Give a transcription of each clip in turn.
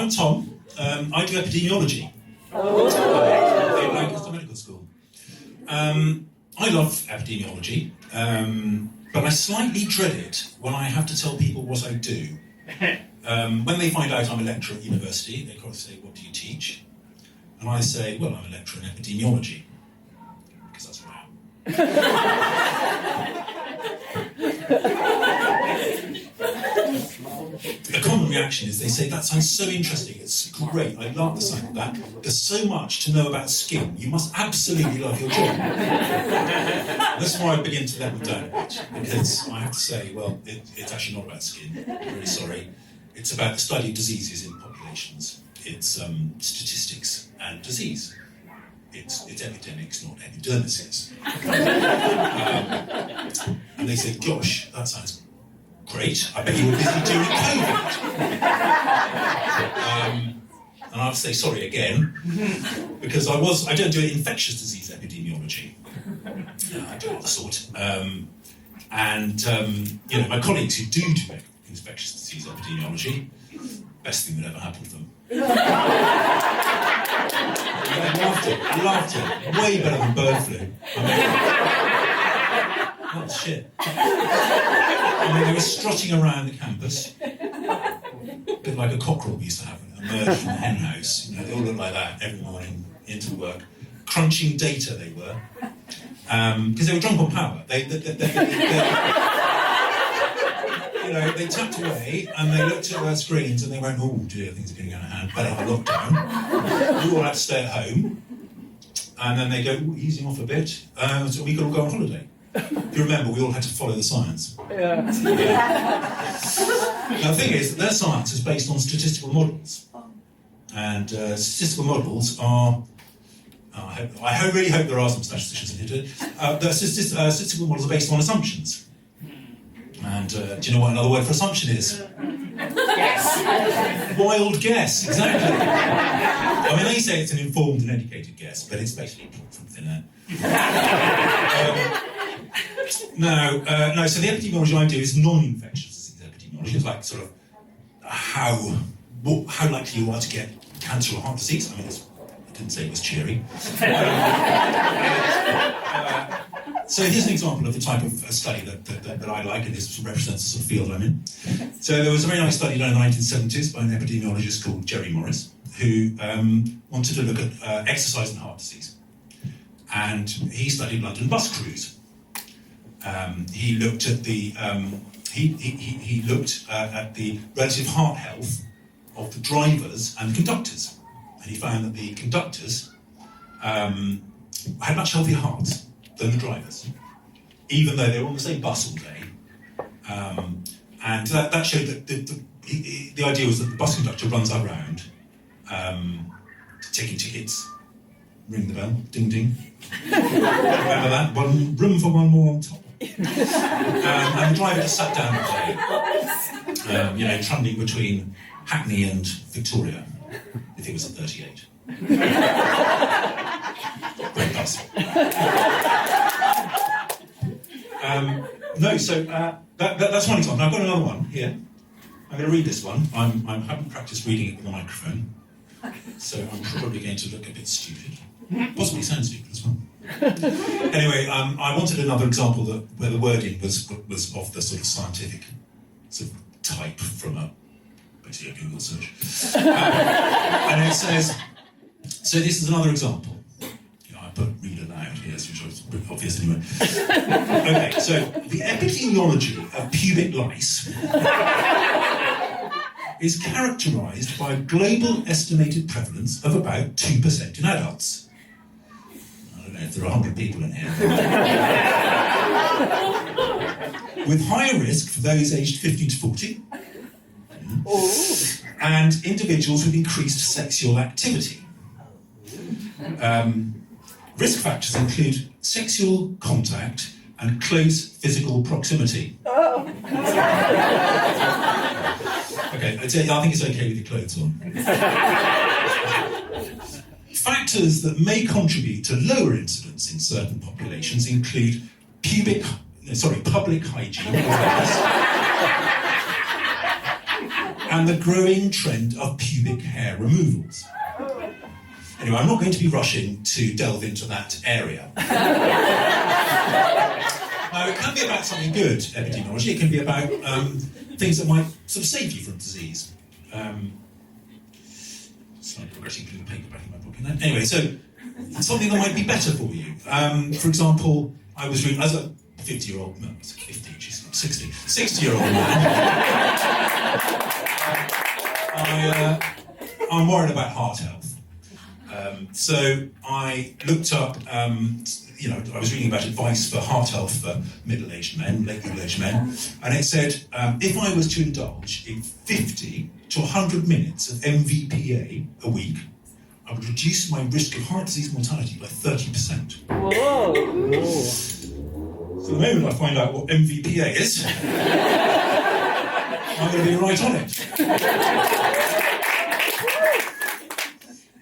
I'm Tom. I do epidemiology at Lancaster Medical School. I love epidemiology, but I slightly dread it when I have to tell people what I do. When they find out I'm a lecturer at university, they kind of say, "What do you teach?" And I say, "Well, I'm a lecturer in epidemiology," because that's what I am. A common reaction is they say, "That sounds so interesting, it's great, I love the sound of that. There's so much to know about skin, you must absolutely love your job." That's why I begin to let them down a bit, because I have to say, well, it's actually not about skin, I'm really sorry. It's about the study of diseases in populations. It's statistics and disease. It's epidemics, not epidermises. And they say, "Gosh, that sounds great. I bet you were busy during COVID." And I have to say sorry again, because I don't do infectious disease epidemiology. I do other sort. My colleagues who do infectious disease epidemiology, best thing that ever happened to them. I loved it. Way better than bird flu. That's shit. They were strutting around the campus, a bit like a cockerel we used to have emerge from the hen house. They all looked like that every morning into work, crunching data. They were because they were drunk on power. They tapped away and they looked at their screens and they went, "Oh dear, things are getting out of hand. Better have a lockdown. We all have to stay at home." And then they go, "Easing off a bit, so we could all go on holiday." If you remember, we all had to follow the science. Yeah. Now, the thing is that their science is based on statistical models. And statistical models are... I really hope there are some statisticians in here. Statistical models are based on assumptions. And do you know what another word for assumption is? Guess. Wild guess, exactly. I mean, they say it's an informed and educated guess, but it's basically from thin air. No, so the epidemiology I do is non-infectious disease epidemiology. It's like sort of how likely you are to get cancer or heart disease. I mean, I didn't say it was cheery. So here's an example of the type of study that I like, and this represents the sort of field I'm in. So there was a very nice study done in the 1970s by an epidemiologist called Jerry Morris, who wanted to look at exercise and heart disease. And he studied London bus crews. He looked at the at the relative heart health of the drivers and the conductors, and he found that the conductors had much healthier hearts than the drivers, even though they were on the same bus all day. And that showed that the idea was that the bus conductor runs around taking tickets, ring the bell, ding ding. Remember that? One room for one more on top. And the driver just sat down all day, trundling between Hackney and Victoria, if it was a 38. Great bus. That's one example. Now, I've got another one here. I'm going to read this one. I haven't practiced reading it with a microphone, so I'm probably going to look a bit stupid. Possibly sound stupid as well. Anyway, I wanted another example where the wording was of the sort of scientific sort of type from basically a Google search. And it says, so this is another example. I put read aloud here, which was pretty obvious anyway. Okay, so the epidemiology of pubic lice is characterised by a global estimated prevalence of about 2% in adults. I don't know if there are 100 people in here. With higher risk for those aged 50 to 40, and individuals with increased sexual activity. Risk factors include sexual contact and close physical proximity. Okay, I think it's okay with your clothes on. Factors that may contribute to lower incidence in certain populations include public hygiene, and the growing trend of pubic hair removals. Anyway, I'm not going to be rushing to delve into that area. Now, it can be about something good, epidemiology. It can be about things that might sort of save you from disease. Slightly progressing through the paper back in my book. Anyway, so something that might be better for you. For example, I was reading, as a 50-year-old, no, 50, she's not 60, 60-year-old man, I'm worried about heart health. So I looked up, I was reading about advice for heart health for middle-aged men, late middle-aged men, and it said, if I was to indulge in 50 to 100 minutes of MVPA a week, I would reduce my risk of heart disease mortality by 30%. Whoa! So the moment I find out what MVPA is, I'm going to be right on it.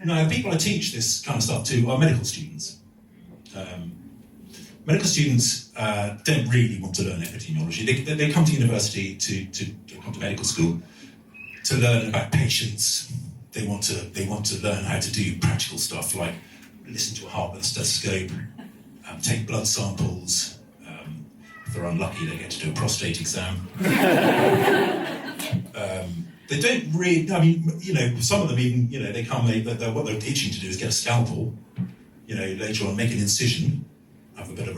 Now, the people I teach this kind of stuff to are medical students. Medical students don't really want to learn epidemiology. They come to university to come to medical school to learn about patients. They want to learn how to do practical stuff like listen to a heart with a stethoscope, take blood samples. If they're unlucky, they get to do a prostate exam. They don't really, some of them even, they come, what they're teaching to do is get a scalpel, later on make an incision, have a bit of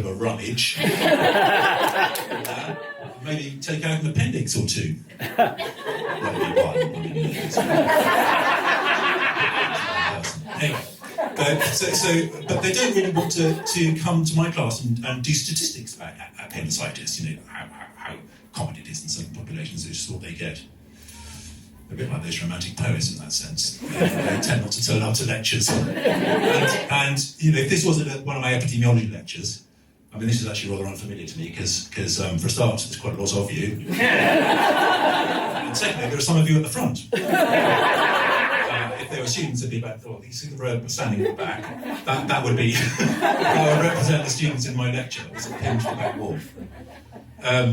a rummage, maybe take out an appendix or two. Anyway, but they don't really want to come to my class and do statistics about appendicitis, how common it is in certain populations. It's just what they get. A bit like those romantic poets in that sense. They tend not to turn up to lectures. And if this wasn't one of my epidemiology lectures, this is actually rather unfamiliar to me because for a start, there's quite a lot of you. And secondly, there are some of you at the front. If there were students, it'd be about, you see the row standing at the back, that would be, that would represent the students in my lecture. It was a pin to the back wall. They're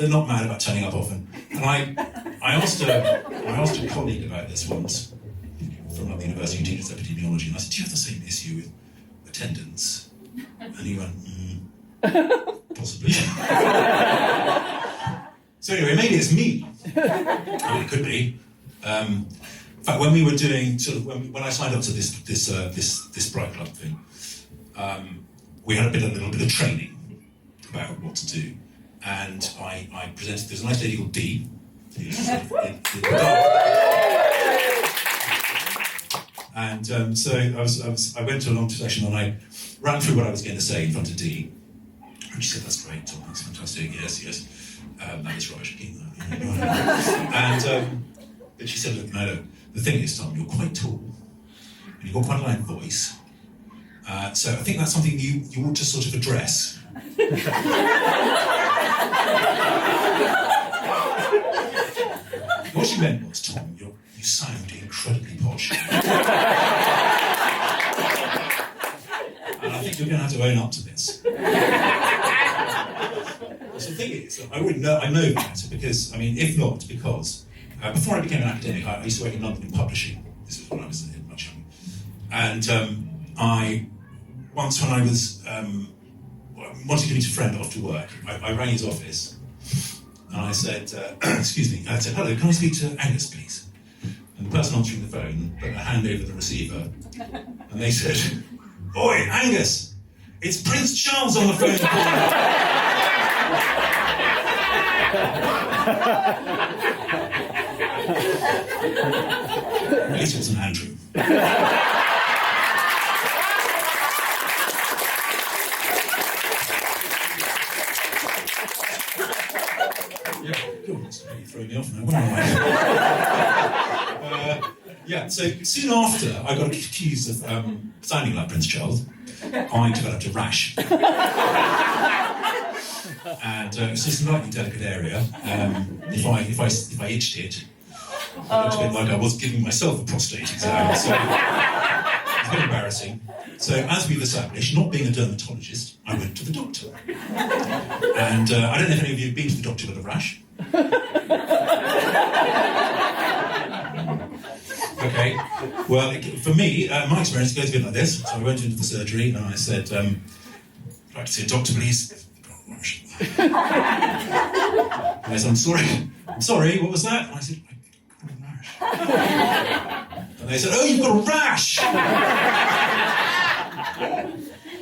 not mad about turning up often. And I asked a colleague about this once from another university who teaches epidemiology, and I said, do you have the same issue with attendance? And he went, possibly. So anyway, maybe it's me. It could be. In fact, when we were doing when I signed up to this Bright Club thing, we had a little bit of training about what to do, and I presented. There's a nice lady called Dee. And so I went to a long session and I ran through what I was going to say in front of Dee, and she said, "That's great, Tom. That's fantastic. Yes. That is rubbish." But she said, "Look, no. The thing is, Tom, you're quite tall, and you've got quite a loud voice. So I think that's something you ought to sort of address." What she meant was, Tom, you sound incredibly posh. And I think you're going to have to own up to this. So the thing is, I know that because, if not, because before I became an academic, I used to work in London in publishing. This was when I was much younger. And once when I was wanting to meet a friend after work, I rang his office and I said, excuse me, I said, hello, can I speak to Angus, please? And the person answering the phone put a hand over the receiver and they said, Oi, Angus, it's Prince Charles on the phone calling. At least it wasn't Andrew. You throw me off now, so soon after I got accused of sounding like Prince Charles, I developed a rash. And it's just a slightly delicate area. If I itched it, it looked a bit like I was giving myself a prostate exam. So it's a bit embarrassing. So as we've established, not being a dermatologist, I went to the doctor. And I don't know if any of you have been to the doctor with a rash. Okay, well, for me, my experience goes a bit like this. So I went into the surgery and I said, I'd like to see a doctor, please. And I said, I'm sorry, what was that? And I said, I've got a rash. And they said, oh, you've got a rash!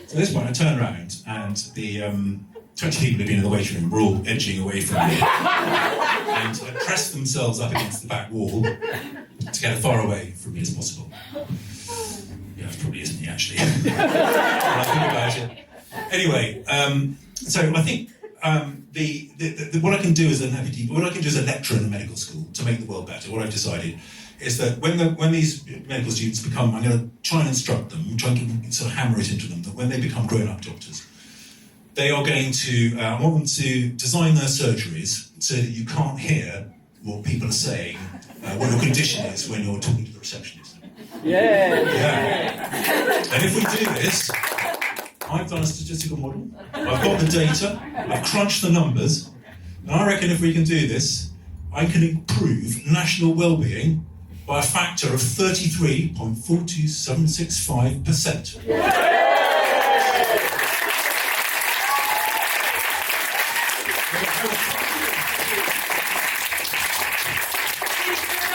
So at this point, I turned around and the 20 people who'd been in the waiting room were all edging away from me and pressed themselves up against the back wall to get as far away from me as possible. Yeah, it probably isn't me, actually. When I think about it. Anyway, so I think what I can do as an MPD, what I can do as a lecturer in a medical school to make the world better, what I've decided is that when these medical students become, I'm going to try and instruct them, try and sort of hammer it into them, that when they become grown-up doctors, they are going to, I want them to design their surgeries so that you can't hear what people are saying, what your condition is when you're talking to the receptionist. Yeah. And if we do this, I've done a statistical model, I've got the data, I've crunched the numbers, and I reckon if we can do this, I can improve national well-being by a factor of 33.42765%.